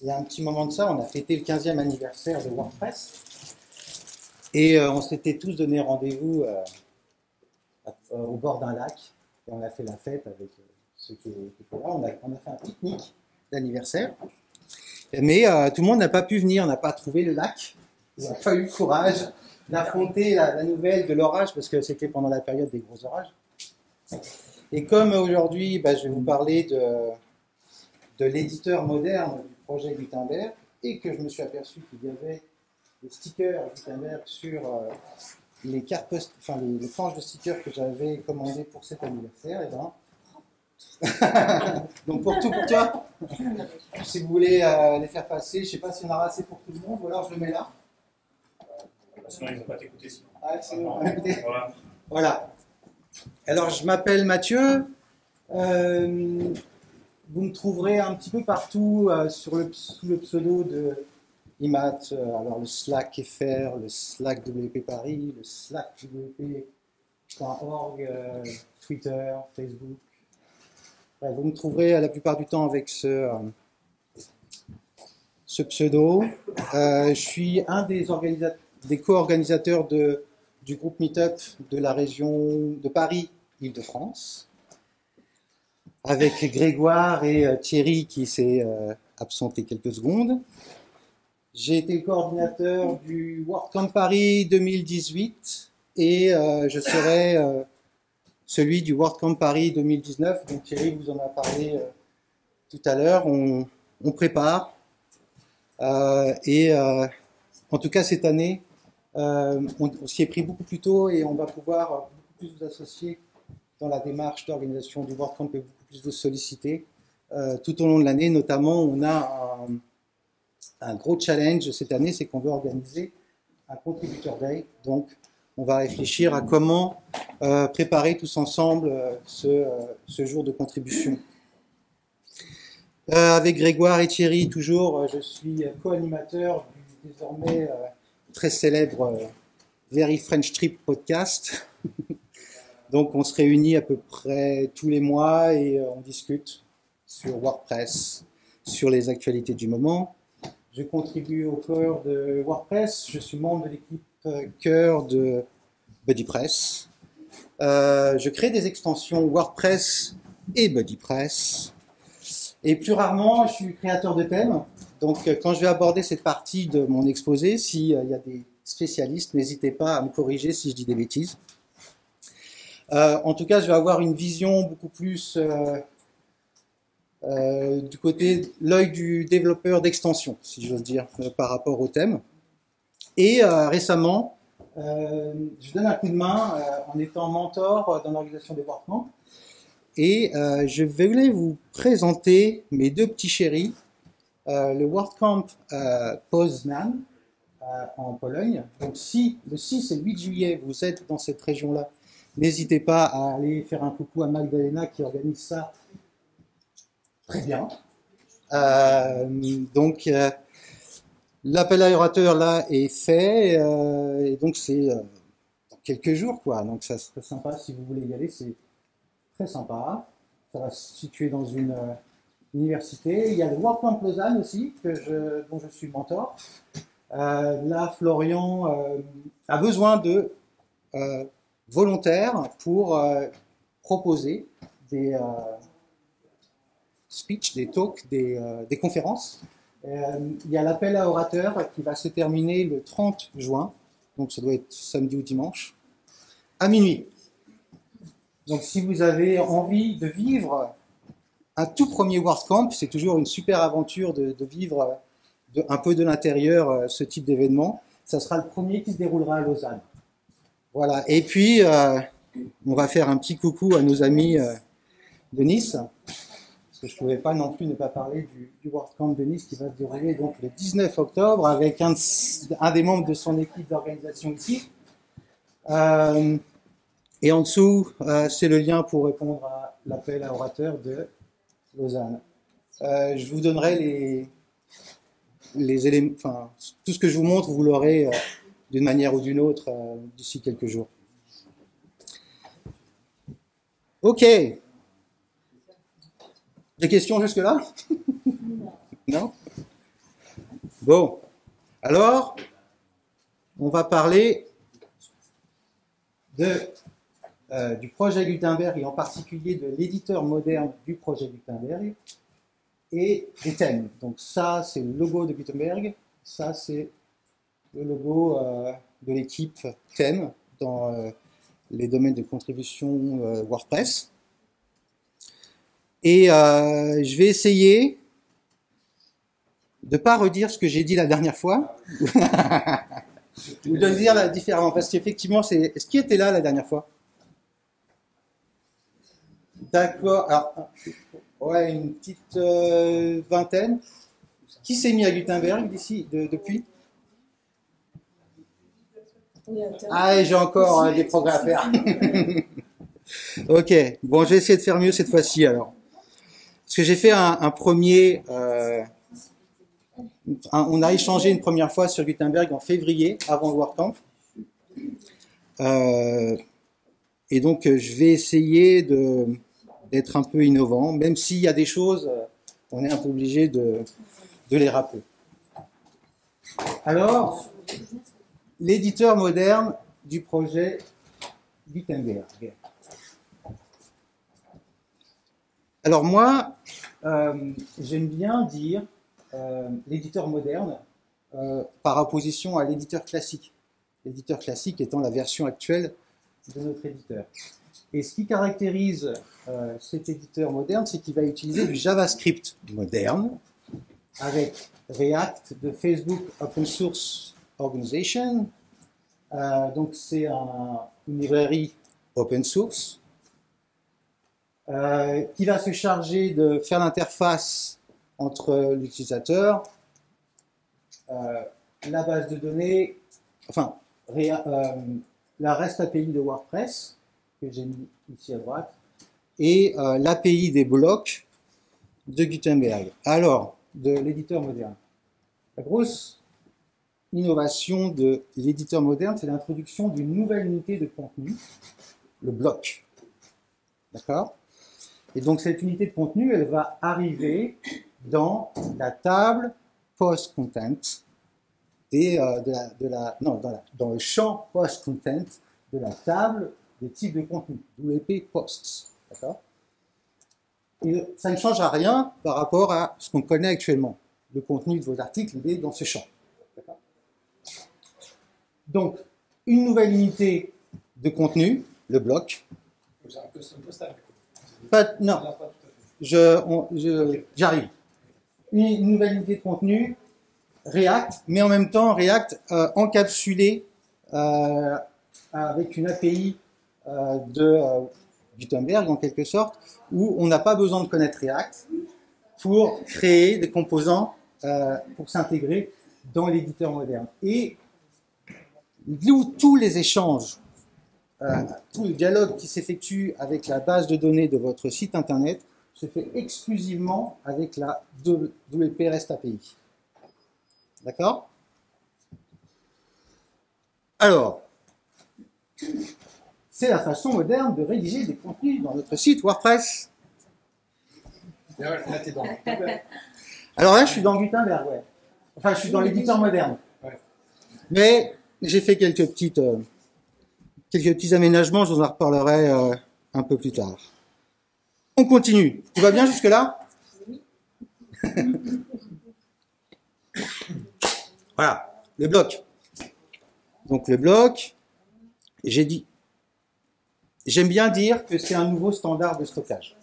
il y a un petit moment de ça, on a fêté le 15e anniversaire de WordPress. Et on s'était tous donné rendez-vous au bord d'un lac. Et on a fait la fête avec ceux qui étaient là. On a fait un pique-nique d'anniversaire. Mais tout le monde n'a pas pu venir, on n'a pas trouvé le lac. Ils n'ont pas eu le courage d'affronter la nouvelle de l'orage, parce que c'était pendant la période des gros orages. Et comme aujourd'hui, je vais vous parler de l'éditeur moderne du projet Gutenberg, et que je me suis aperçu qu'il y avait des stickers Gutenberg sur les cartes les planches de stickers que j'avais commandées pour cet anniversaire, et donc pour toi, si vous voulez les faire passer, je ne sais pas si on a assez pour tout le monde, ou alors je le mets là. Sinon, ils ne vont pas t'écouter. Sinon. Ah, sinon, voilà. Alors, je m'appelle Mathieu. Vous me trouverez un petit peu partout sous le pseudo de IMAT. Alors, le Slack FR, le Slack WP Paris, le Slack WP.org, Twitter, Facebook. Ouais, vous me trouverez la plupart du temps avec ce pseudo. Je suis un des co-organisateurs du groupe Meetup de la région de Paris-Île-de-France, avec Grégoire et Thierry qui s'est absenté quelques secondes. J'ai été le coordinateur du WordCamp Paris 2018 et je serai celui du WordCamp Paris 2019. Donc Thierry vous en a parlé tout à l'heure. On prépare en tout cas cette année, on s'y est pris beaucoup plus tôt et on va pouvoir beaucoup plus vous associer dans la démarche d'organisation du WordCamp et beaucoup plus vous solliciter tout au long de l'année. Notamment, on a un gros challenge cette année, c'est qu'on veut organiser un Contributor Day. Donc, on va réfléchir à comment préparer tous ensemble ce jour de contribution. Avec Grégoire et Thierry, toujours, je suis co-animateur du désormais très célèbre Very French Trip podcast. Donc on se réunit à peu près tous les mois et on discute sur WordPress, sur les actualités du moment. Je contribue au cœur de WordPress, je suis membre de l'équipe cœur de BuddyPress. Je crée des extensions WordPress et BuddyPress. Et plus rarement, je suis créateur de thèmes. Donc, quand je vais aborder cette partie de mon exposé, s'il y a des spécialistes, n'hésitez pas à me corriger si je dis des bêtises. En tout cas, je vais avoir une vision beaucoup plus du côté, l'œil du développeur d'extension, si j'ose dire, par rapport au thème. Et récemment, je donne un coup de main en étant mentor dans l'organisation des WordCamp. Et je voulais vous présenter mes deux petits chéris. Le WordCamp Poznań en Pologne. Donc si le 6 et le 8 juillet vous êtes dans cette région-là, n'hésitez pas à aller faire un coucou à Magdalena qui organise ça très bien. Donc l'appel à orateurs là est fait et donc c'est dans quelques jours quoi. Donc ça serait sympa si vous voulez y aller, c'est très sympa. Ça va se situer dans une université. Il y a le WordCamp Lausanne aussi, dont je suis le mentor. Là, Florian a besoin de volontaires pour proposer des speeches, des talks, des conférences. Il y a l'appel à orateurs qui va se terminer le 30 juin, donc ça doit être samedi ou dimanche, à minuit. Donc si vous avez envie de vivre un tout premier WordCamp, c'est toujours une super aventure de vivre un peu de l'intérieur ce type d'événement. Ça sera le premier qui se déroulera à Lausanne. Voilà. Et puis, on va faire un petit coucou à nos amis de Nice, parce que je ne pouvais pas non plus ne pas parler du WordCamp de Nice qui va se dérouler donc le 19 octobre avec un des membres de son équipe d'organisation ici. Et en dessous, c'est le lien pour répondre à l'appel à orateurs de Lausanne. Je vous donnerai les éléments, enfin, tout ce que je vous montre, vous l'aurez d'une manière ou d'une autre d'ici quelques jours. Ok. Des questions jusque-là? Non? Bon, alors, on va parler du projet Gutenberg et en particulier de l'éditeur moderne du projet Gutenberg et des thèmes. Donc ça, c'est le logo de Gutenberg, ça, c'est le logo de l'équipe thème dans les domaines de contribution WordPress. Et je vais essayer de ne pas redire ce que j'ai dit la dernière fois, ou de le dire différemment, parce qu'effectivement, c'est ce qui était là la dernière fois. D'accord, alors, ouais, une petite vingtaine. Qui s'est mis à Gutenberg d'ici, depuis? Ah, j'ai encore des progrès à faire. Ok, bon, je vais essayer de faire mieux cette fois-ci alors. Parce que j'ai fait un premier... on a échangé une première fois sur Gutenberg en février, avant le WordCamp. Et donc, je vais essayer d'être un peu innovant, même s'il y a des choses, on est un peu obligé de les rappeler. Alors, l'éditeur moderne du projet Gutenberg. Alors moi, j'aime bien dire l'éditeur moderne par opposition à l'éditeur classique. L'éditeur classique étant la version actuelle de notre éditeur. Et ce qui caractérise cet éditeur moderne, c'est qu'il va utiliser du JavaScript moderne avec React de Facebook Open Source Organization. Donc c'est une librairie open source qui va se charger de faire l'interface entre l'utilisateur, la base de données, enfin la REST API de WordPress que j'ai mis ici à droite et l'API des blocs de Gutenberg. Alors, de l'éditeur moderne. La grosse innovation de l'éditeur moderne, c'est l'introduction d'une nouvelle unité de contenu, le bloc. D'accord? Et donc cette unité de contenu, elle va arriver dans la table post-content, dans le champ post-content de la table des types de contenu, WP posts. D'accord? Et ça ne changera rien par rapport à ce qu'on connaît actuellement. Le contenu de vos articles, il est dans ce champ. Donc, une nouvelle unité de contenu, le bloc. Non, j'arrive. Une nouvelle unité de contenu, React, mais en même temps, React encapsulé avec une API de Gutenberg, en quelque sorte, où on n'a pas besoin de connaître React pour créer des composants pour s'intégrer dans l'éditeur moderne. Et tous les échanges, tout le dialogue qui s'effectue avec la base de données de votre site internet se fait exclusivement avec la WP REST API. D'accord? Alors, c'est la façon moderne de rédiger des contenus dans notre site WordPress. Alors là, je suis dans Gutenberg, ouais. Enfin, je suis dans l'éditeur moderne. Mais j'ai fait quelques petits aménagements, je vous en reparlerai un peu plus tard. On continue. Tout va bien jusque-là? Voilà, le bloc. Donc le bloc, j'aime bien dire que c'est un nouveau standard de stockage.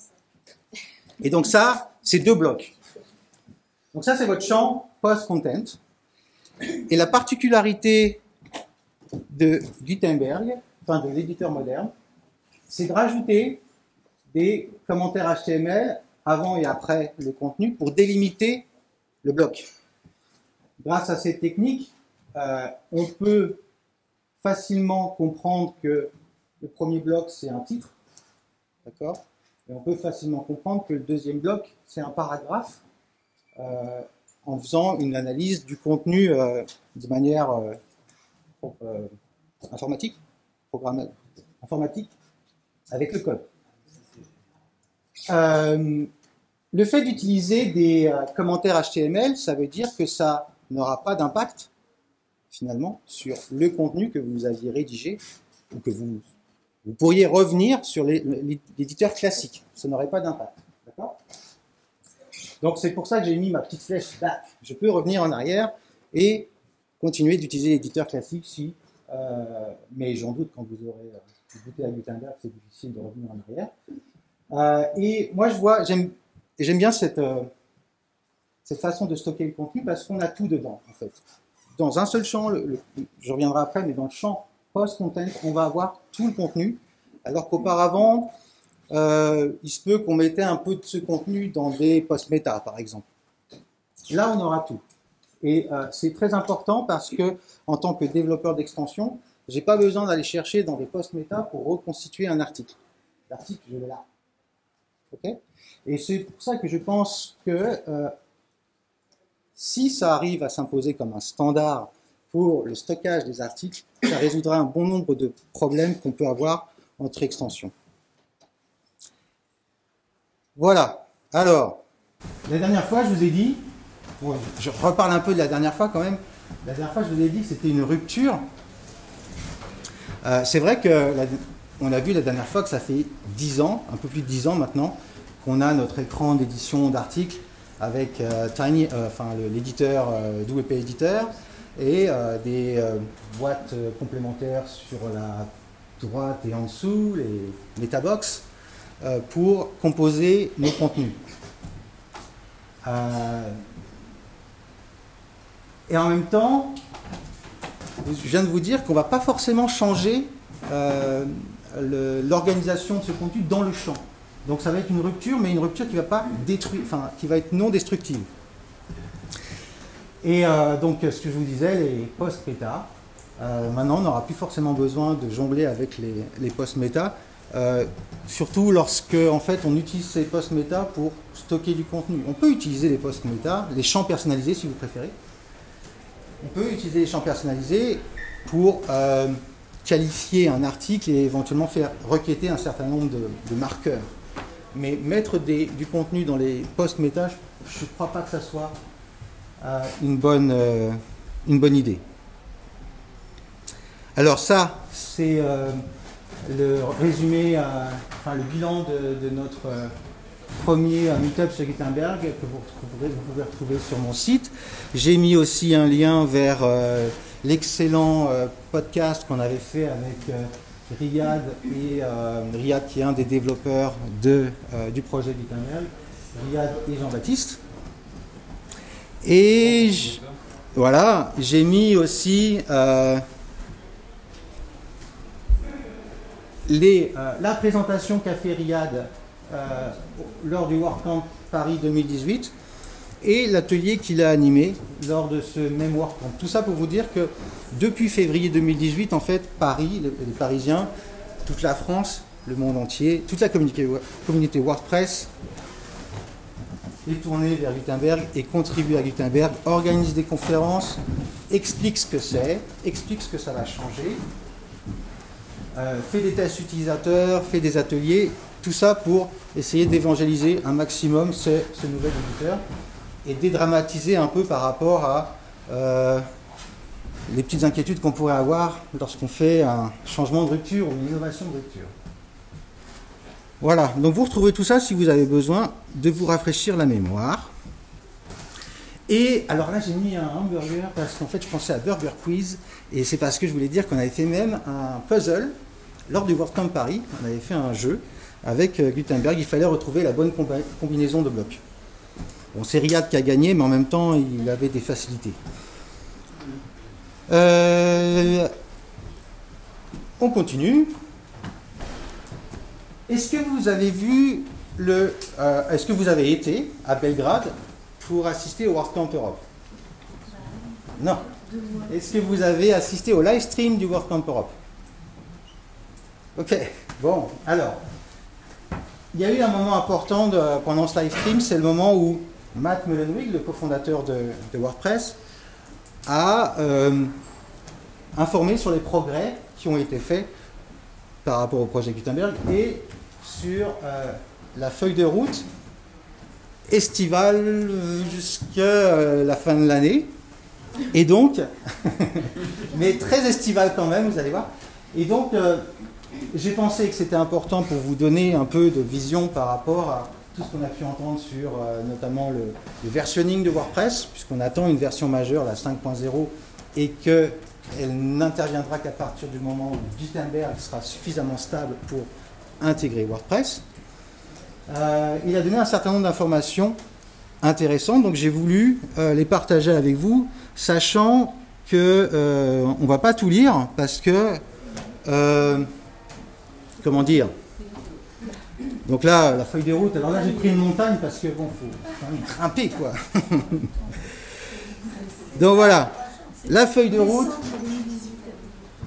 Et donc ça, c'est 2 blocs. Donc ça, c'est votre champ post-content. Et la particularité de Gutenberg, enfin de l'éditeur moderne, c'est de rajouter des commentaires HTML avant et après le contenu pour délimiter le bloc. Grâce à cette technique, on peut facilement comprendre que le premier bloc, c'est un titre, d'accord? Et on peut facilement comprendre que le deuxième bloc, c'est un paragraphe, en faisant une analyse du contenu de manière informatique, avec le code. Le fait d'utiliser des commentaires HTML, ça veut dire que ça n'aura pas d'impact, finalement, sur le contenu que vous aviez rédigé ou que vous pourriez revenir sur l'éditeur classique. Ça n'aurait pas d'impact. D'accord ? Donc, c'est pour ça que j'ai mis ma petite flèche back. Je peux revenir en arrière et continuer d'utiliser l'éditeur classique si, mais j'en doute quand vous aurez goûté à Gutenberg, c'est difficile de revenir en arrière. Et moi, j'aime bien cette façon de stocker le contenu parce qu'on a tout dedans, en fait. Dans un seul champ, je reviendrai après, mais dans le champ post-content, on va avoir tout le contenu, alors qu'auparavant, il se peut qu'on mettait un peu de ce contenu dans des post-méta, par exemple. Là, on aura tout. Et c'est très important parce que, en tant que développeur d'extension, j'ai pas besoin d'aller chercher dans des post-méta pour reconstituer un article. L'article, je l'ai là. Okay ? Et c'est pour ça que je pense que si ça arrive à s'imposer comme un standard pour le stockage des articles, ça résoudra un bon nombre de problèmes qu'on peut avoir entre extensions. Voilà. Alors, la dernière fois, je vous ai dit, je reparle un peu de la dernière fois quand même, la dernière fois, je vous ai dit que c'était une rupture. C'est vrai qu'on a vu la dernière fois que ça fait 10 ans, un peu plus de 10 ans maintenant, qu'on a notre écran d'édition d'articles avec l'éditeur WP Editor et des boîtes complémentaires sur la droite et en dessous, les metabox, pour composer nos contenus. Et en même temps, je viens de vous dire qu'on ne va pas forcément changer l'organisation de ce contenu dans le champ. Donc ça va être une rupture, mais une rupture qui va pas détruire, enfin qui va être non destructive. Et donc ce que je vous disais, les post-méta, maintenant on n'aura plus forcément besoin de jongler avec les post-méta, surtout lorsque en fait on utilise ces post-méta pour stocker du contenu. On peut utiliser les post-méta, les champs personnalisés si vous préférez. On peut utiliser les champs personnalisés pour qualifier un article et éventuellement faire requêter un certain nombre de marqueurs. Mais mettre du contenu dans les post-méta, je ne crois pas que ça soit une bonne idée. Alors ça, c'est le résumé, le bilan de notre premier meetup sur Gutenberg que vous pouvez retrouver sur mon site. J'ai mis aussi un lien vers l'excellent podcast qu'on avait fait avec Riyad, Riyad qui est un des développeurs du projet Gutenberg, Riyad et Jean-Baptiste. Et voilà, j'ai mis aussi la présentation qu'a fait Riyad lors du WordCamp Paris 2018 et l'atelier qu'il a animé lors de ce même WordCamp. Tout ça pour vous dire que depuis février 2018, en fait, Paris, les Parisiens, toute la France, le monde entier, toute la communauté WordPress est tournée vers Gutenberg et contribue à Gutenberg, organise des conférences, explique ce que c'est, explique ce que ça va changer, fait des tests utilisateurs, fait des ateliers, tout ça pour essayer d'évangéliser un maximum ce nouvel éditeur et dédramatiser un peu par rapport à les petites inquiétudes qu'on pourrait avoir lorsqu'on fait un changement de rupture ou une innovation de rupture. Voilà, donc vous retrouvez tout ça si vous avez besoin de vous rafraîchir la mémoire. Et alors là, j'ai mis un hamburger parce qu'en fait, je pensais à Burger Quiz et c'est parce que je voulais dire qu'on avait fait même un puzzle lors du WordCamp Paris. On avait fait un jeu avec Gutenberg. Il fallait retrouver la bonne combinaison de blocs. Bon, c'est Riyad qui a gagné, mais en même temps, il avait des facilités. On continue. Est-ce que vous avez vu est-ce que vous avez été à Belgrade pour assister au WordCamp Europe? Non. Est-ce que vous avez assisté au live stream du WordCamp Europe? Ok. Bon, alors, il y a eu un moment important pendant ce live stream, c'est le moment où Matt Mullenweg, le cofondateur de WordPress, a informé sur les progrès qui ont été faits par rapport au projet Gutenberg et sur la feuille de route estivale jusqu'à la fin de l'année. Et donc, mais très estival quand même, vous allez voir. Et donc, j'ai pensé que c'était important pour vous donner un peu de vision par rapport à tout ce qu'on a pu entendre sur notamment le versionning de WordPress, puisqu'on attend une version majeure, la 5.0, et qu'elle n'interviendra qu'à partir du moment où Gutenberg sera suffisamment stable pour intégrer WordPress. Il a donné un certain nombre d'informations intéressantes, donc j'ai voulu les partager avec vous, sachant que on ne va pas tout lire, parce que, comment dire, donc là, la feuille de route, alors là j'ai pris une montagne, parce que bon, faut quand même grimper, quoi. Donc voilà, la feuille de route,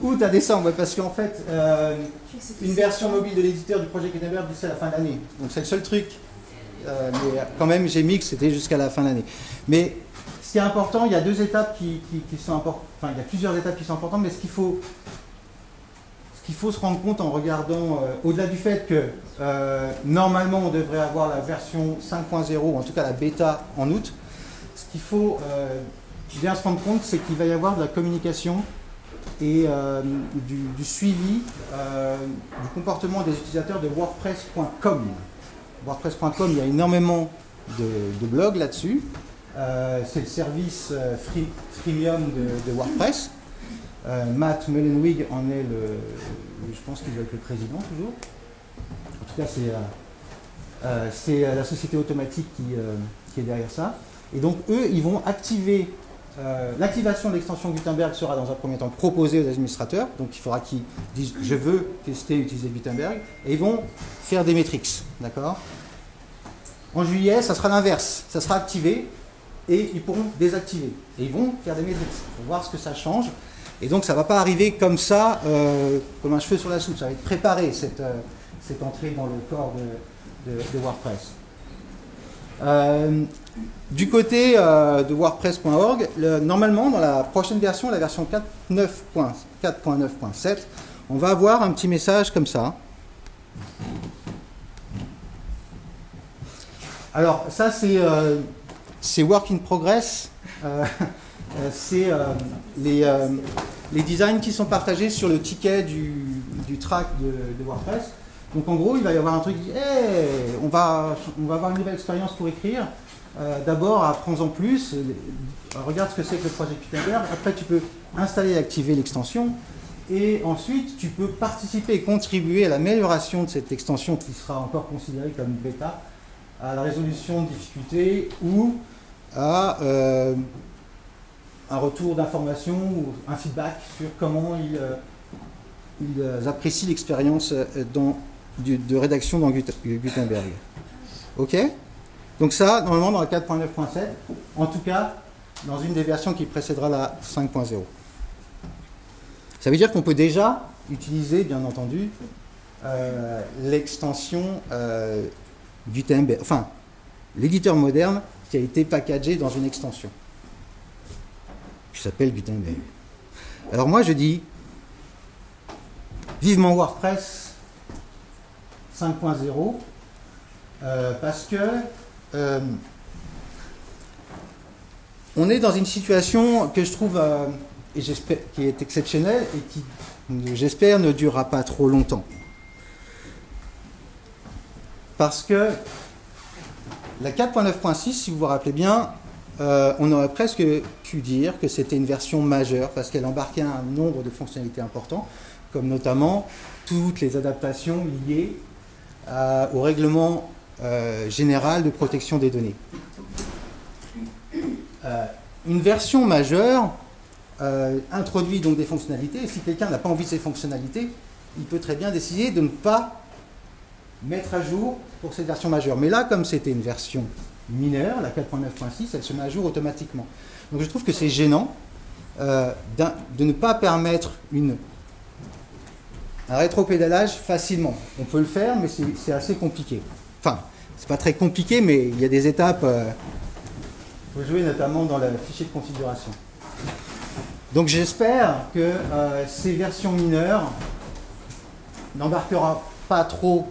août à décembre, parce qu'en fait, une version mobile de l'éditeur du projet Gutenberg d'ici à la fin de l'année. Donc c'est le seul truc, mais quand même j'ai mis que c'était jusqu'à la fin de l'année. Mais ce qui est important, il y a deux étapes qui sont importantes, enfin il y a plusieurs étapes qui sont importantes, mais ce qu'il faut se rendre compte en regardant, au-delà du fait que normalement on devrait avoir la version 5.0, en tout cas la bêta en août, ce qu'il faut bien se rendre compte, c'est qu'il va y avoir de la communication et du suivi du comportement des utilisateurs de WordPress.com. WordPress.com, il y a énormément de blogs là-dessus. C'est le service freemium de WordPress. Matt Mullenweg en est je pense qu'il doit être le président toujours. En tout cas, c'est la société automatique qui est derrière ça. Et donc, eux, ils vont activer. L'activation de l'extension Gutenberg sera dans un premier temps proposée aux administrateurs. Donc, il faudra qu'ils disent « je veux tester et utiliser Gutenberg ». Et ils vont faire des métriques. D'accord ? En juillet, ça sera l'inverse. Ça sera activé et ils pourront désactiver. Et ils vont faire des métriques pour voir ce que ça change. Et donc, ça ne va pas arriver comme ça, comme un cheveu sur la soupe. Ça va être préparé, cette entrée dans le corps de WordPress. Du côté de WordPress.org, normalement, dans la prochaine version, la version 4.9.7, on va avoir un petit message comme ça. Alors, ça, c'est Work in Progress. C'est les designs qui sont partagés sur le ticket du track de WordPress. Donc en gros, il va y avoir un truc qui dit hey, on va avoir une nouvelle expérience pour écrire. D'abord, apprends-en plus. Regarde ce que c'est que le projet Gutenberg. Après, tu peux installer et activer l'extension. Et ensuite, tu peux participer et contribuer à l'amélioration de cette extension qui sera encore considérée comme une bêta, à la résolution de difficultés ou à un retour d'information ou un feedback sur comment ils apprécient l'expérience de rédaction dans Gutenberg. OK ? Donc ça, normalement, dans la 4.9.7, en tout cas, dans une des versions qui précédera la 5.0. Ça veut dire qu'on peut déjà utiliser, bien entendu, l'extension Gutenberg, enfin, l'éditeur moderne qui a été packagé dans une extension qui s'appelle Gutenberg. Alors moi, je dis, vivement WordPress 5.0, parce que on est dans une situation que je trouve, et j'espère, qui est exceptionnelle et qui, j'espère, ne durera pas trop longtemps. Parce que la 4.9.6, si vous vous rappelez bien, on aurait presque pu dire que c'était une version majeure parce qu'elle embarquait un nombre de fonctionnalités importants, comme notamment toutes les adaptations liées au règlement général de protection des données. Une version majeure introduit donc des fonctionnalités, et si quelqu'un n'a pas envie de ces fonctionnalités, il peut très bien décider de ne pas mettre à jour pour cette version majeure. Mais là, comme c'était une version mineure, la 4.9.6, elle se met à jour automatiquement. Donc je trouve que c'est gênant de ne pas permettre un rétropédalage facilement. On peut le faire, mais c'est assez compliqué. Enfin, c'est pas très compliqué, mais il y a des étapes. Il faut jouer notamment dans le fichier de configuration. Donc j'espère que ces versions mineures n'embarqueront pas trop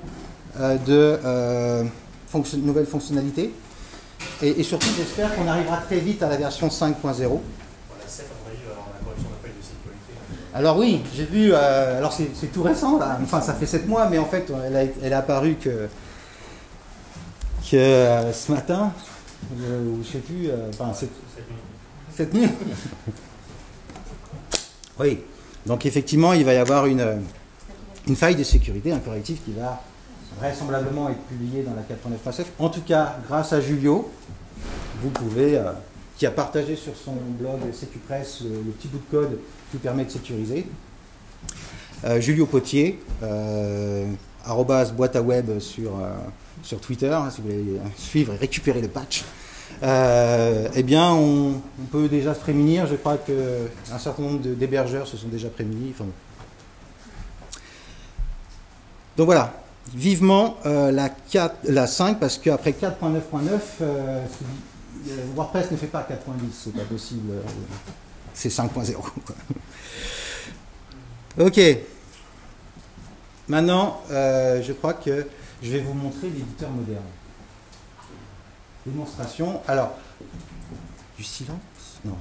de nouvelles fonctionnalités. Et surtout, j'espère qu'on arrivera très vite à la version 5.0. 7, à mon avis, va avoir la correction d'appel de sécurité. Alors oui, j'ai vu, alors c'est tout récent, là. Enfin ça fait 7 mois, mais en fait elle est apparue que ce matin, ou je sais plus, enfin cette nuit. Oui, donc effectivement il va y avoir une faille de sécurité, un correctif qui va vraisemblablement être publié dans la 4.9.9. En tout cas, grâce à Julio, vous pouvez, qui a partagé sur son blog CQPress le petit bout de code qui permet de sécuriser. Julio Potier, @boîte à web sur Twitter, hein, si vous voulez suivre et récupérer le patch. Eh bien, on peut déjà se prémunir. Je crois qu'un certain nombre d'hébergeurs se sont déjà prémunis. Enfin, bon. Donc voilà, vivement la 5, parce qu'après 4.9.9, WordPress ne fait pas 4.10, c'est pas possible. C'est 5.0. Ok. Maintenant, je crois que je vais vous montrer l'éditeur moderne. Démonstration. Alors, du silence? Non.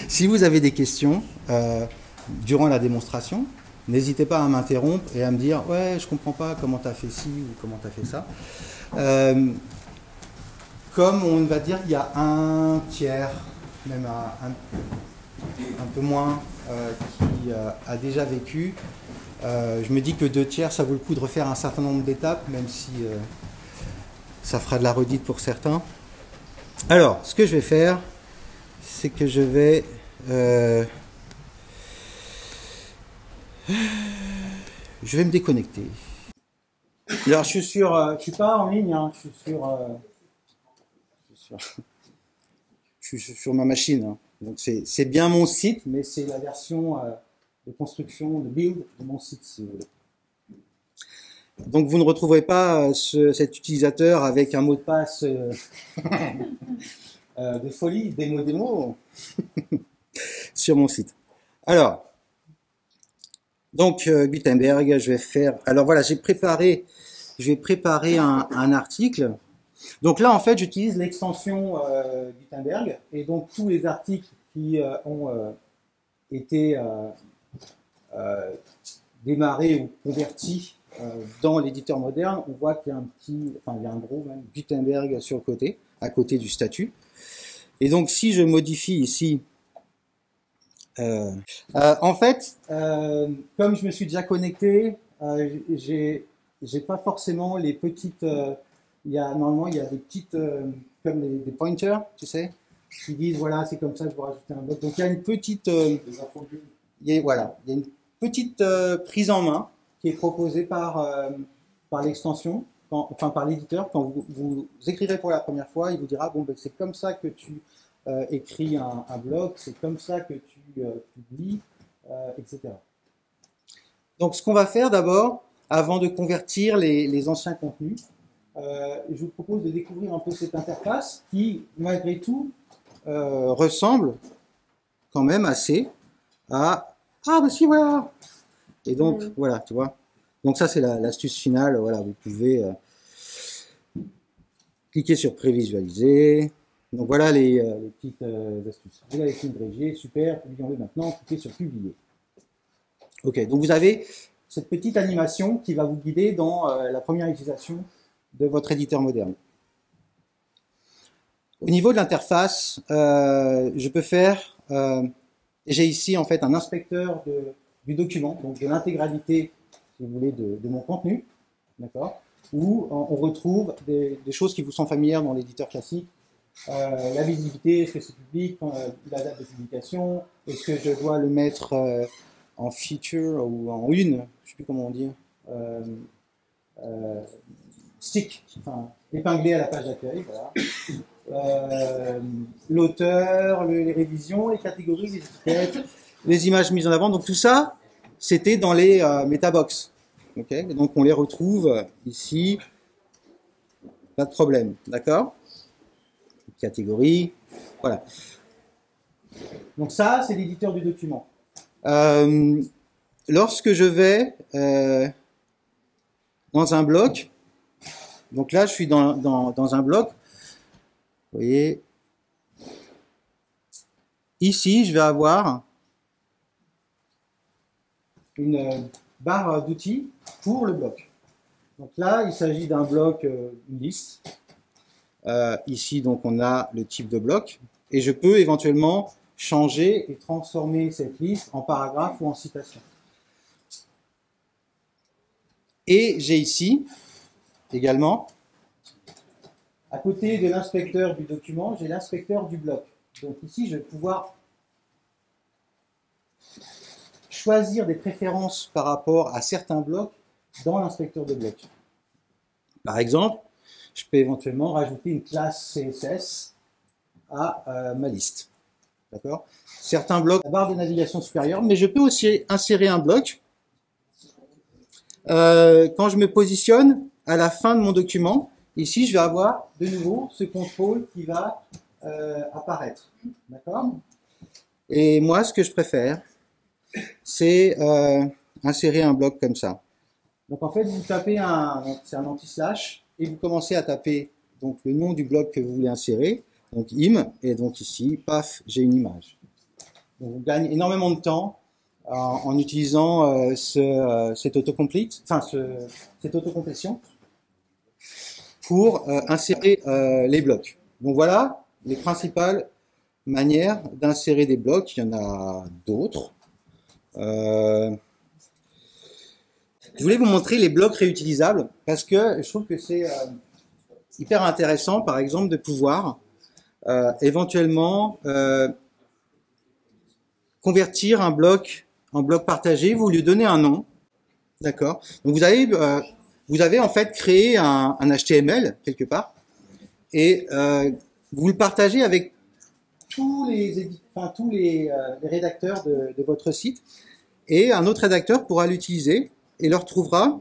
Si vous avez des questions durant la démonstration, n'hésitez pas à m'interrompre et à me dire « Ouais, je comprends pas comment tu as fait ci ou comment tu as fait ça. » Comme on va dire qu'il y a un tiers, même un peu moins, qui a déjà vécu, je me dis que 2 tiers, ça vaut le coup de refaire un certain nombre d'étapes, même si ça fera de la redite pour certains. Alors, ce que je vais faire, c'est que je vais... je vais me déconnecter. Alors, je suis pas en ligne, hein, je suis sur ma machine. Hein. Donc, c'est bien mon site, mais c'est la version de construction, de build de mon site, si vous voulez. Donc, vous ne retrouverez pas cet utilisateur avec un mot de passe de folie, démo, sur mon site. Alors, donc, Gutenberg, je vais faire... Alors voilà, je vais préparer un article. Donc là, en fait, j'utilise l'extension Gutenberg, et donc tous les articles qui ont été démarrés ou convertis dans l'éditeur moderne, on voit qu'il y a il y a un gros même, Gutenberg sur le côté, à côté du statut. Et donc, si je modifie ici, en fait, comme je me suis déjà connecté, j'ai pas forcément les petites. Normalement, il y a des petites, comme des pointers, tu sais, qui disent voilà, c'est comme ça, je vais rajouter un bloc. Donc, il y a une petite. Voilà, il y a une petite prise en main qui est proposée par l'extension, par l'éditeur. Quand vous écrirez pour la première fois, il vous dira bon, ben, c'est comme ça que tu écris un blog, c'est comme ça que tu publies, etc. Donc, ce qu'on va faire d'abord, avant de convertir les anciens contenus, je vous propose de découvrir un peu cette interface qui, malgré tout, ressemble quand même assez à ah bah si voilà. Et donc voilà, tu vois. Donc ça c'est l'astuce finale. Voilà, vous pouvez cliquer sur prévisualiser. Donc voilà les petites astuces. Vous avez fait Grégier, super. Publions-le maintenant. Cliquez sur publier. Ok, donc vous avez cette petite animation qui va vous guider dans la première utilisation de votre éditeur moderne. Au niveau de l'interface, je peux faire, j'ai ici en fait un inspecteur du document, donc de l'intégralité, si vous voulez, de mon contenu, d'accord, où on retrouve des choses qui vous sont familières dans l'éditeur classique, la visibilité, est-ce que c'est public, la date de publication, est-ce que je dois le mettre en feature ou en une, je ne sais plus comment on dit, stick, enfin, épinglé à la page d'accueil, voilà. L'auteur, les révisions, les catégories, les étiquettes, les images mises en avant. Donc tout ça, c'était dans les metabox. Okay, et donc on les retrouve ici, pas de problème, d'accord? Catégories, voilà. Donc ça, c'est l'éditeur du document. Lorsque je vais dans un bloc, donc là, je suis dans un bloc. Vous voyez, ici, je vais avoir une barre d'outils pour le bloc. Donc là, il s'agit d'un bloc, une liste. Ici, donc, on a le type de bloc. Et je peux éventuellement changer et transformer cette liste en paragraphe ou en citation. Et j'ai ici, également, à côté de l'inspecteur du document, j'ai l'inspecteur du bloc. Donc ici, je vais pouvoir choisir des préférences par rapport à certains blocs dans l'inspecteur de bloc. Par exemple, je peux éventuellement rajouter une classe CSS à ma liste. D'accord ? Certains blocs, la barre de navigation supérieure, mais je peux aussi insérer un bloc quand je me positionne à la fin de mon document. Ici, je vais avoir de nouveau ce contrôle qui va apparaître. D'accord ? Et moi, ce que je préfère, c'est insérer un bloc comme ça. Donc en fait, vous tapez c'est un anti-slash, et vous commencez à taper donc, le nom du bloc que vous voulez insérer, donc im, et donc ici, paf, j'ai une image. Donc vous gagnez énormément de temps en utilisant cette autocomplete, enfin cette autocomplétion pour insérer les blocs. Donc voilà les principales manières d'insérer des blocs. Il y en a d'autres. Je voulais vous montrer les blocs réutilisables parce que je trouve que c'est hyper intéressant, par exemple, de pouvoir éventuellement convertir un bloc en bloc partagé. Vous lui donnez un nom, d'accord. Donc vous avez en fait créé un HTML quelque part et vous le partagez avec tous les rédacteurs de votre site, et un autre rédacteur pourra l'utiliser et le retrouvera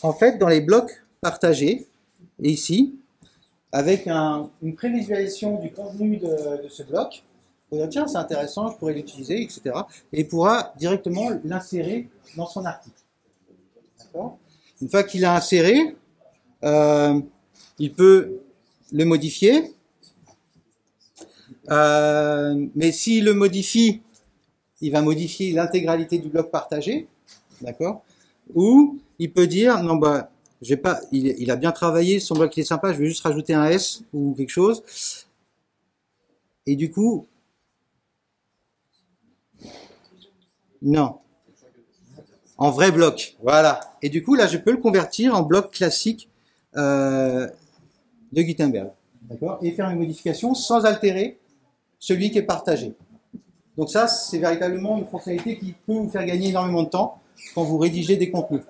en fait dans les blocs partagés, et ici, avec une prévisualisation du contenu de ce bloc. Vous dire, tiens, c'est intéressant, je pourrais l'utiliser, etc. Et il pourra directement l'insérer dans son article. D'accord ? Une fois qu'il l'a inséré, il peut le modifier. Mais s'il le modifie, il va modifier l'intégralité du bloc partagé, d'accord ? Ou il peut dire non bah j'ai pas, il a bien travaillé, son bloc il est sympa, je vais juste rajouter un S ou quelque chose. Et du coup, non, en vrai bloc, voilà. Et du coup là, je peux le convertir en bloc classique de Gutenberg, d'accord ? Et faire une modification sans altérer celui qui est partagé. Donc ça, c'est véritablement une fonctionnalité qui peut vous faire gagner énormément de temps quand vous rédigez des contenus.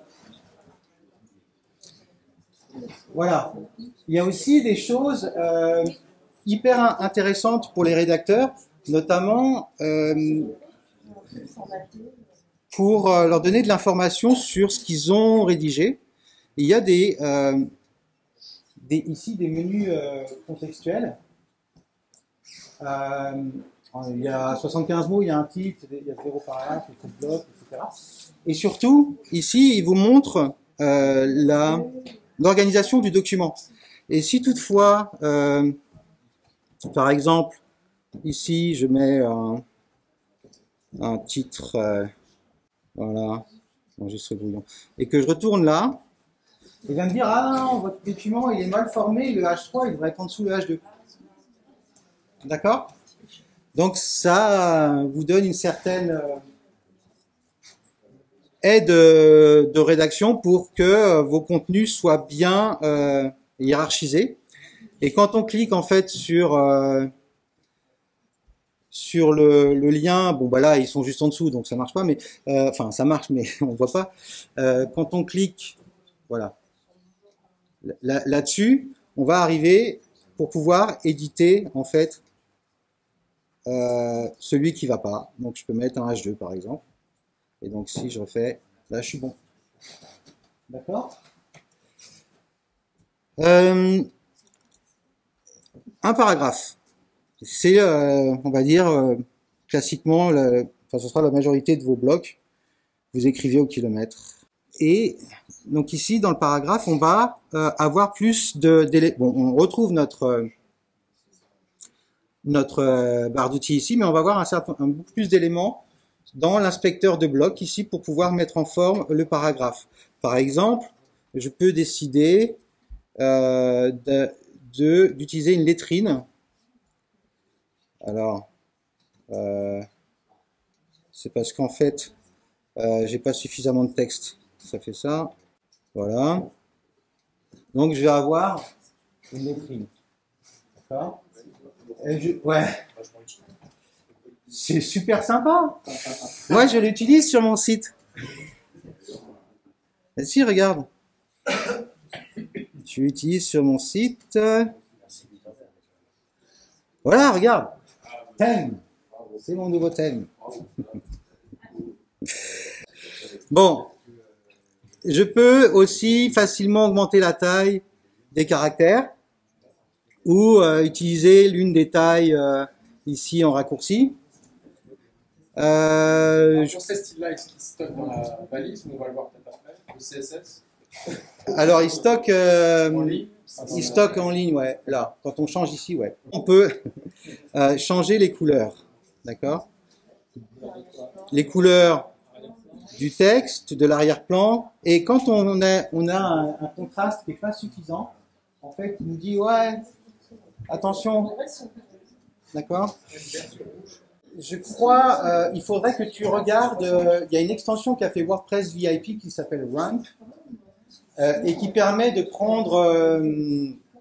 Voilà. Il y a aussi des choses hyper intéressantes pour les rédacteurs, notamment pour leur donner de l'information sur ce qu'ils ont rédigé. Il y a ici des menus contextuels. Il y a 75 mots, il y a un titre, il y a 0 paragraphe, il faut le bloc, etc. Et surtout, ici, il vous montre l'organisation du document. Et si toutefois, par exemple, ici, je mets un titre, voilà, enregistré brouillon, et que je retourne là, il va me dire, ah non, votre document, il est mal formé, le H3, il devrait être en dessous le H2. D'accord ? Donc ça vous donne une certaine aide de rédaction pour que vos contenus soient bien hiérarchisés. Et quand on clique en fait sur le lien, bon bah là ils sont juste en dessous donc ça marche pas, mais enfin ça marche mais on voit pas. Quand on clique, voilà, là-dessus, on va arriver pour pouvoir éditer en fait celui qui va pas. Donc je peux mettre un H2 par exemple. Et donc si je refais, là je suis bon. D'accord ? Un paragraphe. C'est, on va dire, classiquement, ce sera la majorité de vos blocs. Vous écrivez au kilomètre. Et donc ici, dans le paragraphe, on va avoir plus d'éléments. Bon, on retrouve notre notre barre d'outils ici, mais on va voir un beaucoup plus d'éléments dans l'inspecteur de blocs ici pour pouvoir mettre en forme le paragraphe. Par exemple, je peux décider d'utiliser une lettrine. Alors, c'est parce qu'en fait, j'ai pas suffisamment de texte. Ça fait ça. Voilà. Donc, je vais avoir une lettrine. D'accord ? Ouais. C'est super sympa. Moi, je l'utilise sur mon site. Vas-y, regarde. Je l'utilise sur mon site. Voilà, regarde. Thème. C'est mon nouveau thème. Bon. Je peux aussi facilement augmenter la taille des caractères ou utiliser l'une des tailles ici en raccourci. Pour ces styles-là, est-ce qu'ils stockent dans la balise, ou on va le voir peut-être après, le CSS? Alors, il stocke en ligne, ouais, là. Quand on change ici, ouais. On peut changer les couleurs, d'accord? Les couleurs du texte, de l'arrière-plan, et quand on a un contraste qui n'est pas suffisant, en fait, il nous dit, ouais, attention, d'accord? Je crois, il faudrait que tu regardes, il y a une extension qui a fait WordPress VIP qui s'appelle Ramp, et qui permet de prendre,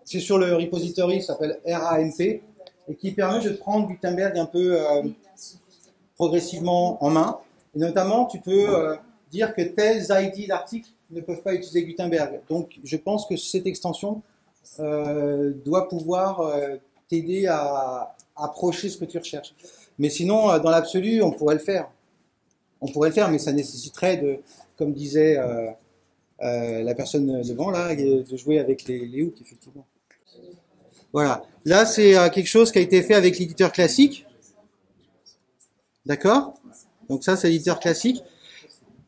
c'est sur le repository, ça s'appelle RAMP, et qui permet de prendre Gutenberg un peu progressivement en main. Et notamment, tu peux dire que tels ID d'articles ne peuvent pas utiliser Gutenberg. Donc, je pense que cette extension doit pouvoir t'aider à approcher ce que tu recherches. Mais sinon, dans l'absolu, on pourrait le faire. On pourrait le faire, mais ça nécessiterait de, comme disait la personne devant là, de jouer avec les hooks, effectivement. Voilà. Là, c'est quelque chose qui a été fait avec l'éditeur classique. D'accord ? Donc ça, c'est l'éditeur classique.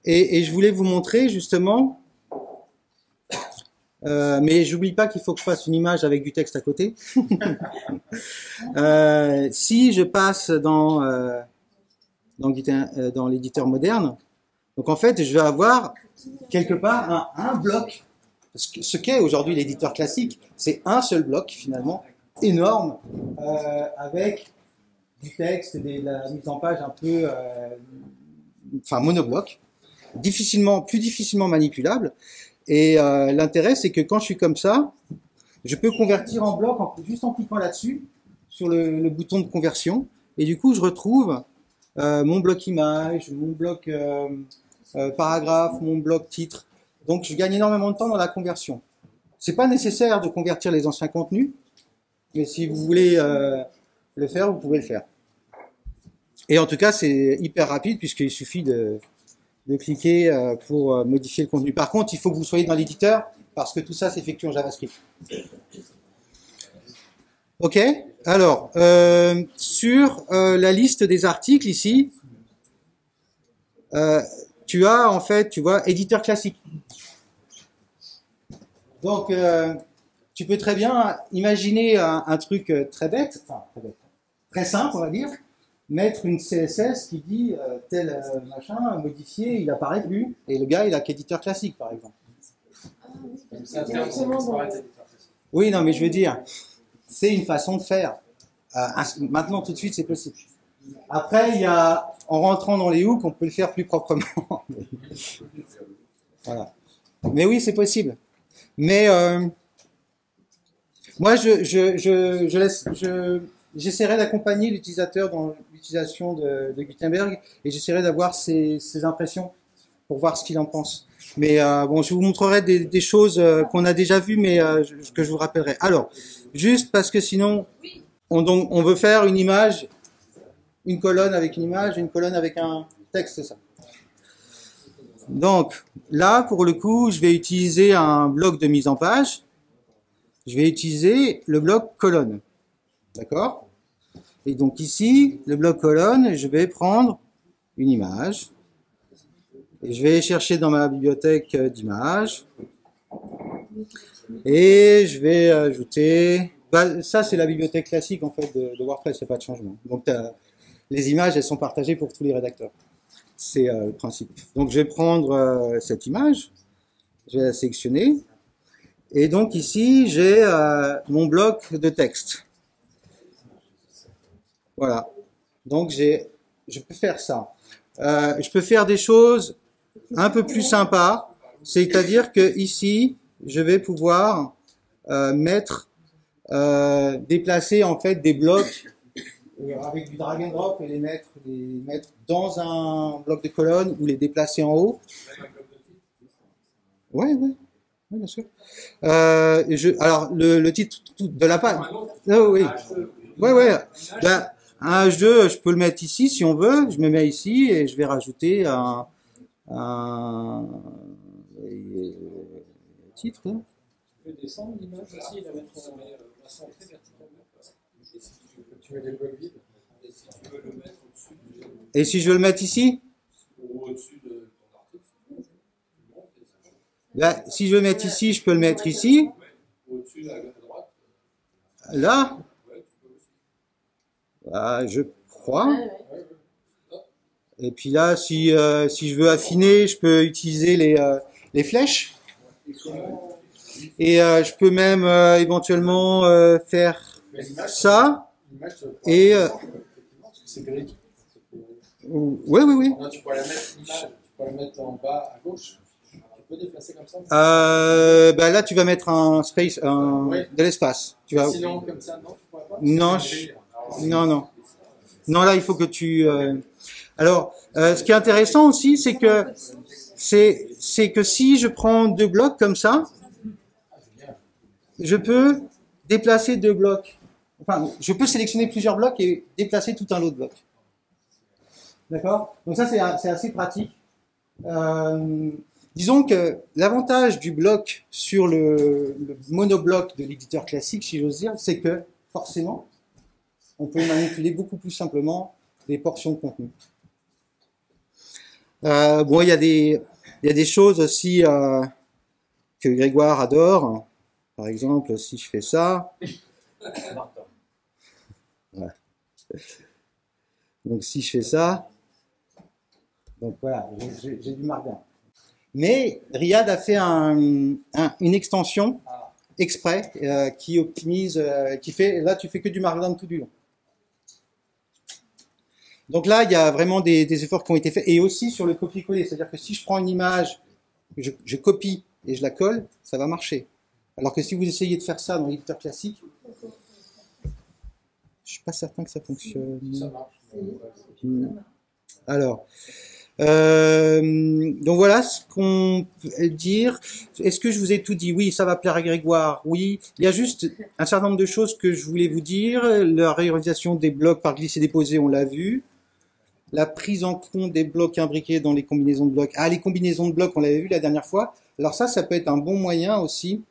Et je voulais vous montrer justement, mais j'oublie pas qu'il faut que je fasse une image avec du texte à côté. Si je passe dans l'éditeur moderne, donc en fait, je vais avoir quelque part un bloc. Ce qu'est aujourd'hui l'éditeur classique, c'est un seul bloc finalement, énorme, avec du texte, de la mise en page un peu, enfin monobloc, plus difficilement manipulable. Et l'intérêt, c'est que quand je suis comme ça, je peux convertir en bloc juste en cliquant là-dessus, sur le bouton de conversion. Et du coup, je retrouve mon bloc image, mon bloc paragraphe, mon bloc titre. Donc, je gagne énormément de temps dans la conversion. C'est pas nécessaire de convertir les anciens contenus, mais si vous voulez le faire, vous pouvez le faire. Et en tout cas, c'est hyper rapide puisqu'il suffit de cliquer pour modifier le contenu. Par contre, il faut que vous soyez dans l'éditeur parce que tout ça s'effectue en JavaScript. Ok. Alors, sur la liste des articles ici, tu as en fait, tu vois, éditeur classique. Donc, tu peux très bien imaginer un truc très bête, enfin très simple, on va dire, mettre une CSS qui dit tel machin modifié, il apparaît plus, et le gars il a qu'éditeur classique par exemple. Oui, non, mais je veux dire, c'est une façon de faire. Maintenant, tout de suite, c'est possible. Après, il y a, en rentrant dans les hooks, on peut le faire plus proprement. Voilà. Mais oui, c'est possible. Mais moi, j'essaierai d'accompagner l'utilisateur dans l'utilisation de Gutenberg et j'essaierai d'avoir ses impressions pour voir ce qu'il en pense. Mais bon, je vous montrerai des choses qu'on a déjà vues, mais que je vous rappellerai. Alors, juste parce que sinon, on veut faire une image, une colonne avec une image, une colonne avec un texte, c'est ça. Donc, là, pour le coup, je vais utiliser un bloc de mise en page. Je vais utiliser le bloc colonne. D'accord? Et donc ici, le bloc colonne, je vais prendre une image. Et je vais chercher dans ma bibliothèque d'images. Et je vais ajouter Bah, ça, c'est la bibliothèque classique en fait de WordPress, il n'y a pas de changement. Donc, les images, elles sont partagées pour tous les rédacteurs. C'est le principe. Donc, je vais prendre cette image, je vais la sélectionner. Et donc, ici, j'ai mon bloc de texte. Voilà. Donc, je peux faire ça. Je peux faire des choses un peu plus sympas. C'est-à-dire que ici, je vais pouvoir déplacer en fait des blocs avec du drag and drop et les mettre dans un bloc de colonne ou les déplacer en haut. Ouais, bien sûr. Alors le titre de la page. Oh, oui. Ouais. Ben, un H2, je peux le mettre ici si on veut. Je me mets ici et je vais rajouter un titre. Là. Tu peux descendre l'image aussi et la mettre la centrer verticalement. Tu mets des blocs vides. Et si tu veux le mettre au-dessus Et si je veux le mettre ici? Ou au-dessus de ton article. Là, si je veux le mettre ici, je peux le mettre ici. Au-dessus à droite. Là? Je crois. Et puis là, si je veux affiner, je peux utiliser les flèches. Et je peux même éventuellement faire ça. Et c'est gris. Oui. Non, tu pourrais la mettre en bas à gauche. Tu peux déplacer comme ça. Bah là, tu vas mettre un space, de l'espace. Sinon, comme ça, non, tu pourrais pas. Non. Non, là, il faut que tu. Alors, ce qui est intéressant aussi, c'est que si je prends deux blocs comme ça, je peux déplacer deux blocs. Enfin, je peux sélectionner plusieurs blocs et déplacer tout un lot de blocs. D'accord? Donc ça, c'est assez pratique. Disons que l'avantage du bloc sur le monobloc de l'éditeur classique, si j'ose dire, c'est que forcément, on peut manipuler beaucoup plus simplement des portions de contenu. Bon, il y a des choses aussi que Grégoire adore. Par exemple, si je fais ça. Voilà. Donc si je fais ça, donc voilà, j'ai du marqueur. Mais Riyad a fait une extension exprès qui optimise, là tu fais que du markdown tout du long. Donc là, il y a vraiment des efforts qui ont été faits, et aussi sur le copier-coller, c'est-à-dire que si je prends une image, je copie et je la colle, ça va marcher. Alors que si vous essayez de faire ça dans l'éditeur classique, je suis pas certain que ça fonctionne. Ça marche. Alors, donc voilà ce qu'on peut dire. Est-ce que je vous ai tout dit? Oui, ça va plaire à Grégoire. Oui, il y a juste un certain nombre de choses que je voulais vous dire. La réorganisation des blocs par glisser-déposer, on l'a vu. La prise en compte des blocs imbriqués dans les combinaisons de blocs. Ah, les combinaisons de blocs, on l'avait vu la dernière fois. Alors ça peut être un bon moyen aussi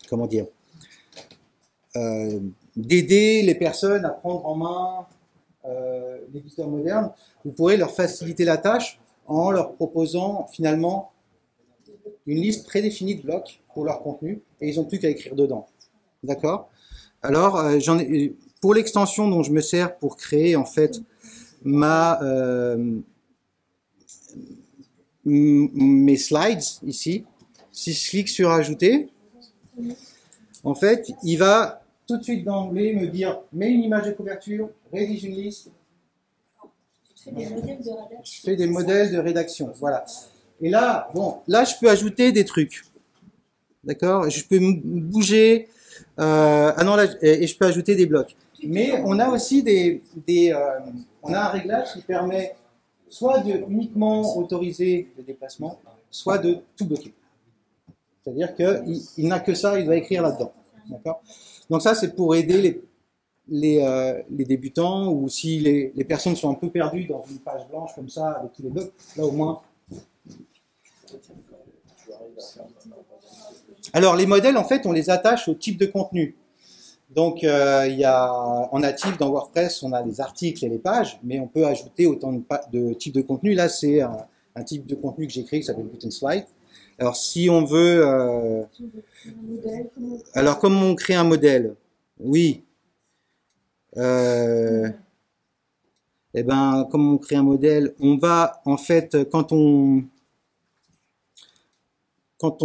comment dire, d'aider les personnes à prendre en main l'éditeur moderne. Vous pourrez leur faciliter la tâche en leur proposant finalement une liste prédéfinie de blocs pour leur contenu et ils n'ont plus qu'à écrire dedans. D'accord? Alors, pour l'extension dont je me sers pour créer en fait mes slides ici, si je clique sur ajouter, en fait, il va tout de suite d'emblée me dire mets une image de couverture, rédige une liste. Je fais des modèles de rédaction. Voilà. Et là, là, je peux ajouter des trucs. D'accord? Je peux bouger. Et je peux ajouter des blocs. Mais on a aussi on a un réglage qui permet soit de uniquement autoriser le déplacement, soit de tout bloquer. C'est-à-dire qu'il n'a que ça, il doit écrire là-dedans. D'accord? Donc ça, c'est pour aider les débutants, ou si les personnes sont un peu perdues dans une page blanche comme ça, avec tous les blocs, là au moins. Alors les modèles, en fait, on les attache au type de contenu. Donc en natif dans WordPress, on a les articles et les pages, mais on peut ajouter autant de types de contenu. Là, c'est un type de contenu que j'ai créé qui s'appelle Button Slide. Alors si on veut, alors comment on crée un modèle? Oui. Eh ben, comment on crée un modèle? On va en fait quand on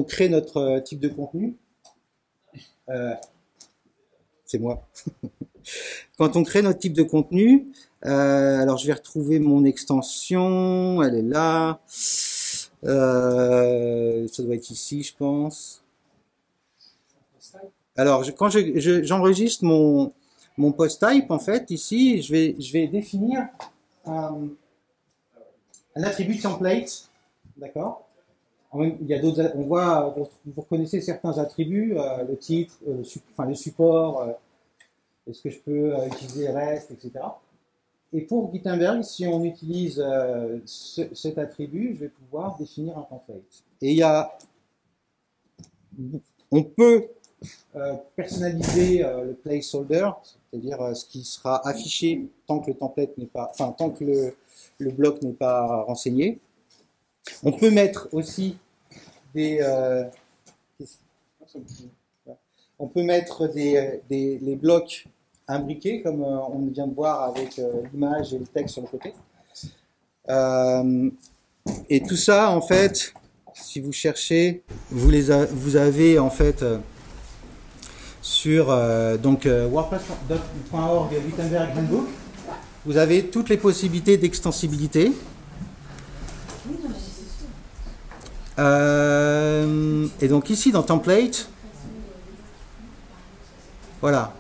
crée notre type de contenu, c'est moi. Quand on crée notre type de contenu, alors je vais retrouver mon extension, elle est là. Ça doit être ici, je pense. Alors quand j'enregistre mon post type, en fait, ici, je vais définir un attribut template, d'accord? Il y a d'autres, on voit, vous reconnaissez certains attributs, le titre, le support, est-ce que je peux utiliser REST, etc. Et pour Gutenberg, si on utilise cet attribut, je vais pouvoir définir un template. Et on peut personnaliser le placeholder, c'est-à-dire ce qui sera affiché tant que le template n'est pas, enfin tant que le bloc n'est pas renseigné. On peut mettre aussi on peut mettre les blocs imbriqués, comme on vient de voir avec l'image et le texte sur le côté. Et tout ça, en fait, si vous cherchez, vous avez en fait sur WordPress.org Gutenberg Handbook, vous avez toutes les possibilités d'extensibilité. Et donc ici dans Template, voilà.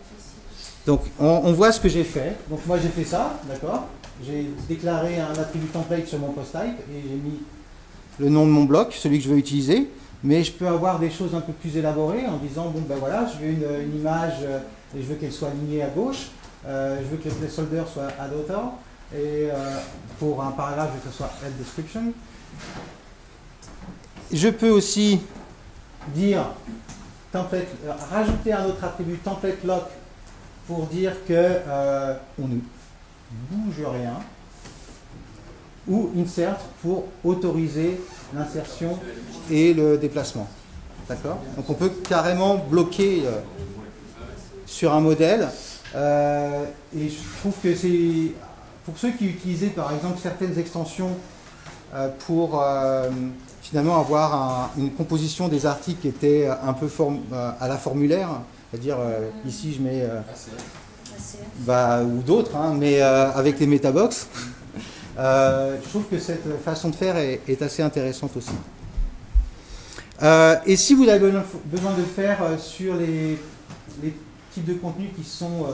Donc on voit ce que j'ai fait. Donc moi j'ai fait ça, d'accord. J'ai déclaré un attribut template sur mon post type et j'ai mis le nom de mon bloc, celui que je veux utiliser. Mais je peux avoir des choses un peu plus élaborées en disant bon ben voilà, je veux une image et je veux qu'elle soit alignée à gauche. Je veux que le placeholder soit add author et pour un paragraphe je veux que ce soit add description. Je peux aussi dire template, rajouter un autre attribut template lock pour dire que on ne bouge rien, ou insert pour autoriser l'insertion et le déplacement. D'accord? Donc on peut carrément bloquer sur un modèle. Et je trouve que c'est pour ceux qui utilisaient par exemple certaines extensions pour finalement avoir une composition des articles qui était un peu à la formulaire, c'est-à-dire ici je mets ou d'autres, hein, mais avec les metabox. Je trouve que cette façon de faire est assez intéressante aussi. Et si vous avez besoin de le faire sur les types de contenus qui sont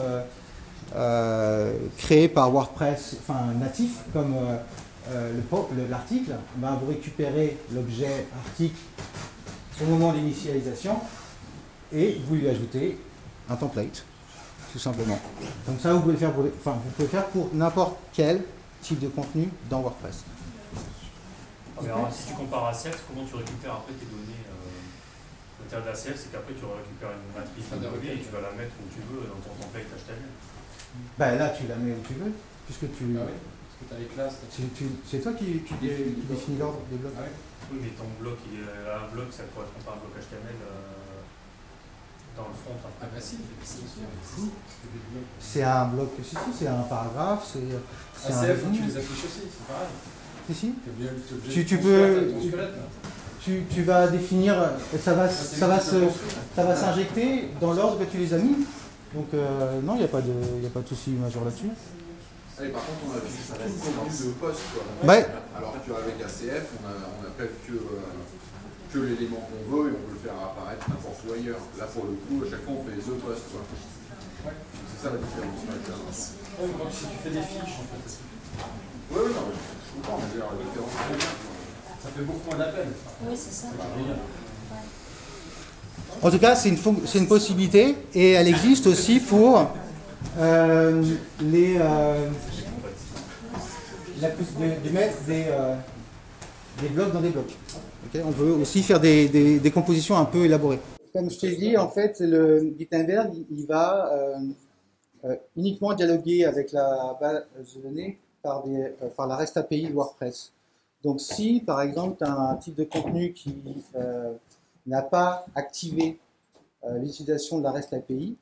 créés par WordPress, enfin natifs, comme l'article, ben vous récupérez l'objet article au moment de l'initialisation et vous lui ajoutez un template, tout simplement. Donc ça, vous pouvez le faire pour n'importe quel type de contenu dans WordPress. Mais alors, si tu compares à Self, comment tu récupères après tes données l'intérêt d'ACF, c'est qu'après tu récupères une matrice de données et tu vas la mettre où tu veux dans ton template HTML. Ben là, tu la mets où tu veux, puisque tu... Ah oui, parce que tu as les classes. C'est toi qui définis l'ordre des blocs. Ah oui. Oui, mais ton bloc, un bloc, ça ne correspond pas à un bloc HTML dans le front. Ah bah si, c'est un bloc, si, c'est un paragraphe, c'est ACF, tu les affiches aussi, c'est pareil. Si. Tu peux... Tu vas définir, ça va s'injecter dans l'ordre que tu les as mis. Donc non, il n'y a pas de souci majeur là-dessus. Allez, par contre, on a affiché tout le contenu de poste, quoi. Ouais. Alors qu'avec ACF, on a fait que l'élément qu'on veut et on peut le faire apparaître n'importe où ailleurs. Là, pour le coup, à chaque fois, on fait the post, quoi. Ouais. C'est ça la différence. Oui, donc si tu fais des fiches, en fait. Oui, non, je comprends, mais la différence, c'est bien. Ça fait beaucoup moins d'appel. Oui, c'est ça. En tout cas, c'est une possibilité et elle existe aussi pour de mettre des blocs dans des blocs. Okay, on peut aussi faire des compositions un peu élaborées. Comme je t'ai dit, en fait, le Gutenberg, il va uniquement dialoguer avec la base de données par la REST API de WordPress. Donc si, par exemple, tu as un type de contenu qui n'a pas activé l'utilisation de la REST API,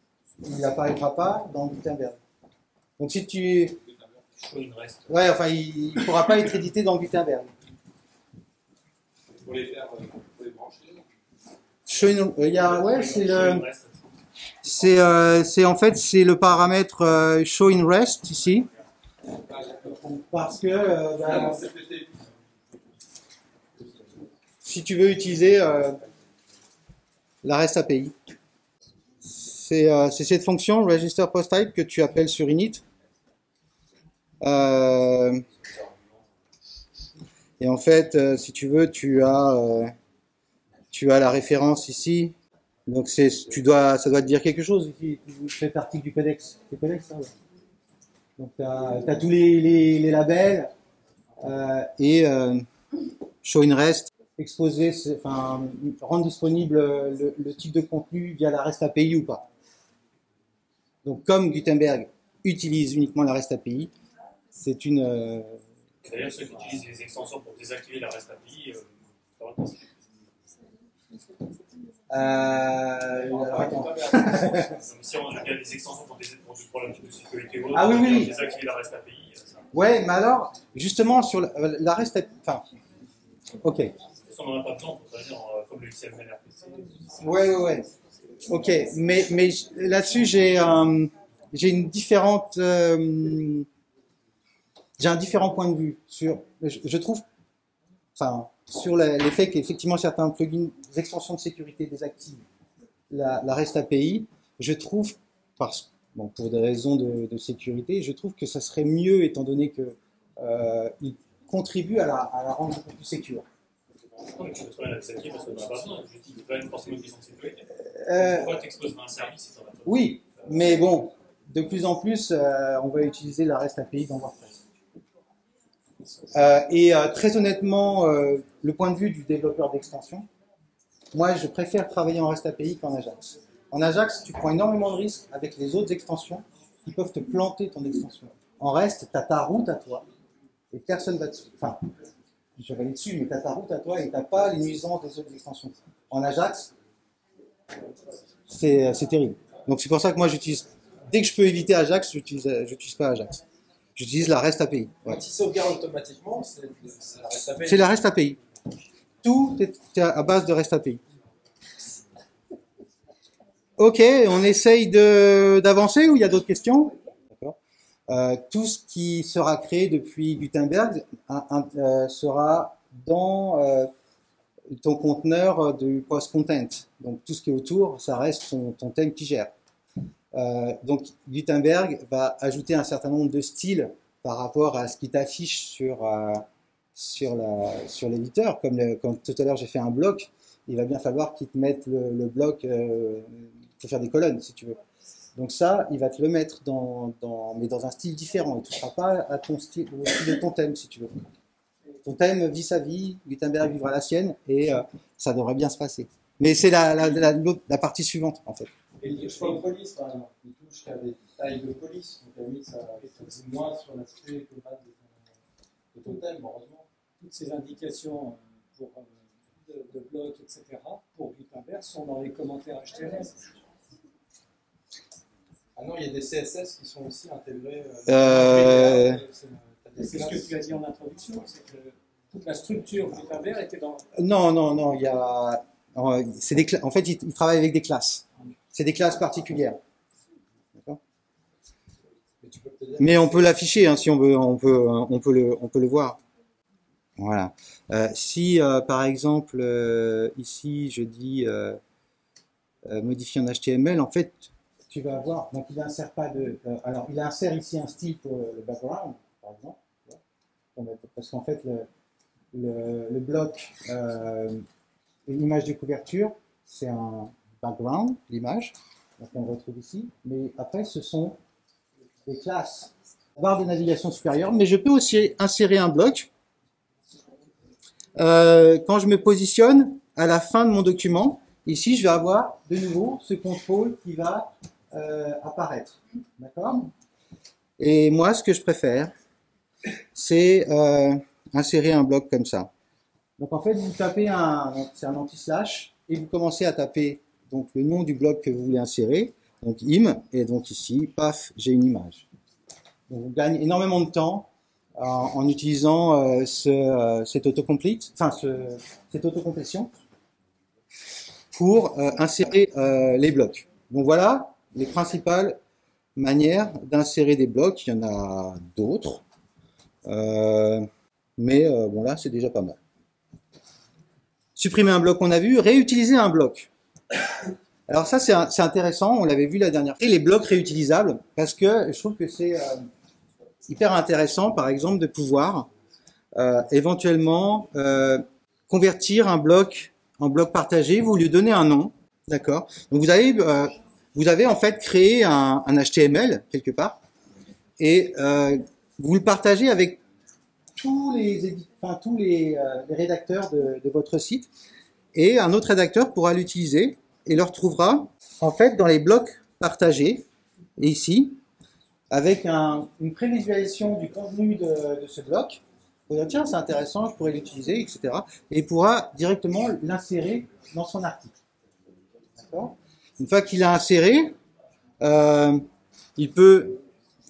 il n'apparaîtra pas dans Gutenberg. Donc si tu... Ouais, enfin, il ne pourra pas être édité dans Gutenberg. Pour les faire, pour les brancher. Ouais, c'est en fait c'est le paramètre show in rest ici, parce que si tu veux utiliser la REST API, c'est cette fonction register post type que tu appelles sur init. Et en fait, si tu veux, tu as la référence ici. Donc ça doit te dire quelque chose ici. Tu fais partie du codex. C'est codex, ça, ouais. Donc tu as tous les labels et show in rest, exposer, enfin rendre disponible le type de contenu via la REST API ou pas. Donc comme Gutenberg utilise uniquement la REST API, c'est une... D'ailleurs, ceux qui utilisent les extensions pour désactiver la REST API, alors, attends. Si on a des extensions pour du problème de sécurité, ah oui. désactiver la REST API. Ouais, mais alors, justement, sur la REST API, enfin, ok. On n'en a pas besoin, pour dire, comme le XML RPC. Ouais. Ok, mais là-dessus, j'ai une différente... j'ai un différent point de vue sur, je trouve, enfin, sur l'effet qu'effectivement certains plugins, des extensions de sécurité désactivent la REST API. Je trouve, pour des raisons de sécurité, je trouve que ça serait mieux étant donné que il contribue à la rendre beaucoup plus sécure. Mais tu peux très bien l'accepter parce qu'on n'a pas besoin. Je dis pas une forcément une question de sécurité. Pourquoi t'exposes un service si t'en as pas besoin? Oui, mais bon, de plus en plus, on va utiliser la REST API dans WordPress. Très honnêtement, le point de vue du développeur d'extension, moi je préfère travailler en REST API qu'en Ajax. En Ajax, tu prends énormément de risques avec les autres extensions qui peuvent te planter ton extension. En REST, tu as ta route à toi et personne va dessus. Enfin, je vais aller dessus, mais tu as ta route à toi et tu n'as pas les nuisances des autres extensions. En Ajax, c'est terrible. Donc c'est pour ça que moi j'utilise, dès que je peux éviter Ajax, j'utilise pas Ajax. J'utilise la REST API. Ouais. Quand il sauvegarde automatiquement, c'est la REST API. C'est la REST API. Tout est à base de REST API. Ok, on essaye d'avancer ou il y a d'autres questions? Tout ce qui sera créé depuis Gutenberg sera dans ton conteneur du post-content. Donc tout ce qui est autour, ça reste ton thème qui gère. Donc Gutenberg va ajouter un certain nombre de styles par rapport à ce qui t'affiche sur l'éditeur. Comme tout à l'heure j'ai fait un bloc, il va bien falloir qu'il te mette le bloc, il faut faire des colonnes si tu veux. Donc ça, il va te le mettre mais dans un style différent. Il ne touchera pas à ton style, au style de ton thème si tu veux. Ton thème vit sa vie, Gutenberg vivra la sienne et ça devrait bien se passer. Mais c'est la partie suivante en fait. Et il touche pas aux polices, par exemple. Il touche qu'à des tailles de police. Donc, à la limite, ça dit moins sur l'aspect global de ton thème, heureusement. Toutes ces indications de blocs, etc., pour Gutenberg, sont dans les commentaires HTML. Ah non, il y a des CSS qui sont aussi intégrés. C'est ce que tu as dit en introduction, c'est que toute la structure Gutenberg était dans... Non, il y a... En fait, il travaille avec des classes. C'est des classes particulières. D'accord ? Mais on peut l'afficher hein, si on veut, on peut le voir. Voilà. Si par exemple ici je dis modifier en HTML, en fait tu vas avoir, donc il insère pas de, alors il insère ici un style pour le background par exemple, parce qu'en fait le bloc, l'image de couverture, c'est un background, l'image, donc on le retrouve ici, mais après ce sont des classes, barre de navigation supérieure, mais je peux aussi insérer un bloc. Quand je me positionne à la fin de mon document, ici je vais avoir de nouveau ce contrôle qui va apparaître. D'accord ? Et moi, ce que je préfère, c'est insérer un bloc comme ça. Donc en fait, vous tapez c'est un anti-slash, et vous commencez à taper donc le nom du bloc que vous voulez insérer, donc im, et donc ici, paf, j'ai une image. Donc vous gagnez énormément de temps en utilisant cet autocomplete, enfin cette autocomplétion pour insérer les blocs. Donc voilà les principales manières d'insérer des blocs. Il y en a d'autres, mais bon là c'est déjà pas mal. Supprimer un bloc, on a vu. Réutiliser un bloc. Alors ça c'est intéressant, on l'avait vu la dernière fois. Et les blocs réutilisables, parce que je trouve que c'est hyper intéressant, par exemple, de pouvoir éventuellement convertir un bloc en bloc partagé. Vous lui donnez un nom, d'accord. Donc vous avez en fait créé un HTML quelque part, et vous le partagez avec tous les rédacteurs de votre site, et un autre rédacteur pourra l'utiliser et le retrouvera en fait dans les blocs partagés, et ici, avec une prévisualisation du contenu de ce bloc. Vous dire, tiens, c'est intéressant, je pourrais l'utiliser, etc. Et il pourra directement l'insérer dans son article. D'accord ? Une fois qu'il l'a inséré, il peut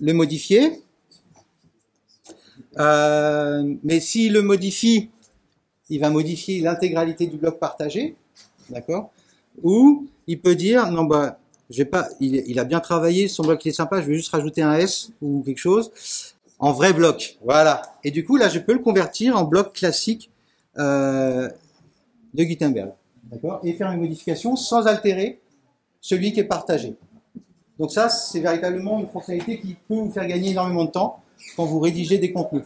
le modifier. Mais s'il le modifie, il va modifier l'intégralité du bloc partagé. D'accord ? Ou il peut dire, non, bah, il a bien travaillé, son bloc il est sympa, je vais juste rajouter un S ou quelque chose, en vrai bloc, voilà. Et du coup, là, je peux le convertir en bloc classique de Gutenberg, d'accord, et faire une modification sans altérer celui qui est partagé. Donc ça, c'est véritablement une fonctionnalité qui peut vous faire gagner énormément de temps quand vous rédigez des contenus.